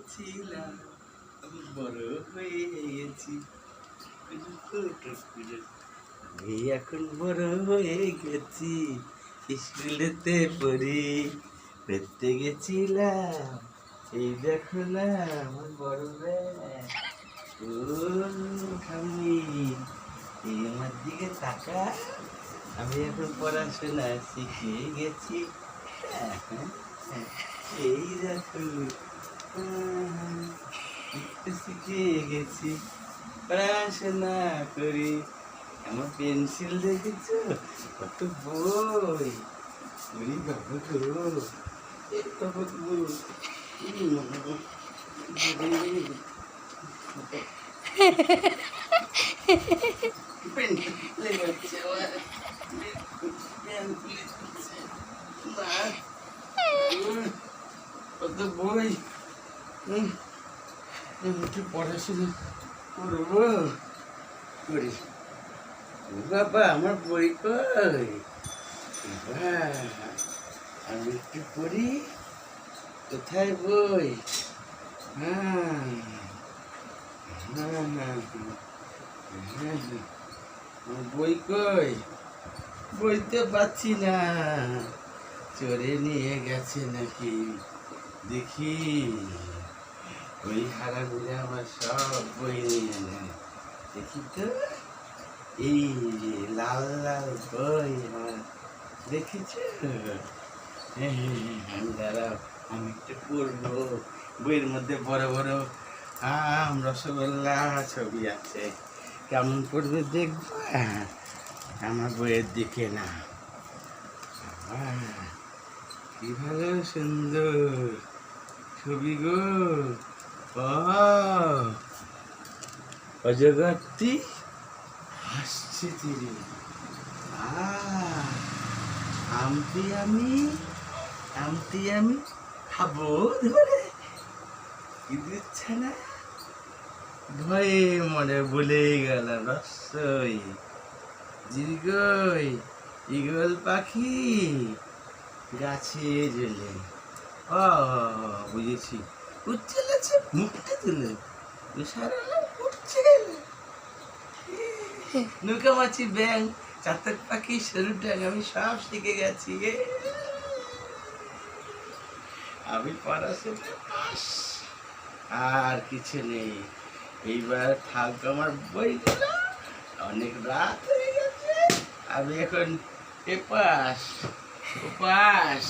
গেছিলাম আমি বড় হয়ে গেছি। আমি এখন বড় হয়ে গেছি, স্কুলেতে পড়ি, পড়তে গেছিলাম, এই দেখো না আমার বড় ব্যাগ। ও ঠাম্মি, এই আমার দিকে তাকা, আমি এখন পড়াশোনা শিখে গেছি। এই দেখো একটু শিখে গেছি, পড়াশোনা করি। আমার পেন্সিল দেখেছো, কত বই, ওরে বাবা গো, এত বই। কত বই, একটু পড়াশোনা করবো, করি। বাবা আমার বই কই, আমি একটু পড়ি, কোথায় বই? বই কই, বইতে পাচ্ছি না, চোরে নিয়ে গেছে নাকি দেখি। ওই হারামিরা আমার সব বই নিয়ে নেয়, দেখি তো। এই লাল লাল বই আমার, দেখেছ? দাঁড়াও, আমি একটু পড়বো। বইয়ের মধ্যে বড় বড় আম, রসগোল্লা ছবি আছে, কেমন পড়বে দেখবো। আমার বইয়ের দিকে না, কি ভালো সুন্দর ছবি গো। অজগরটি হাসছে তীরে, আমটি আমি খাবো ধরে, কি দিচ্ছে না, ভয়ে মনে বলে গেল রসই দীর্ঘই, ঈগল পাখি গাছে ঝুলে। বুঝেছি, উঠছে গেছে, মুখটা তুলে উঠছে, নৌকা মাছি ব্যাং, চাতক পাখি সরু ট্যাং, আমি সব শিখে গেছি। আমি পড়াশোনা পাস, আর কিছু নেই। এইবার থাকবো আমার বইগুলো, অনেক রাত হয়ে গেছে, আমি এখন এপাস ওপাস,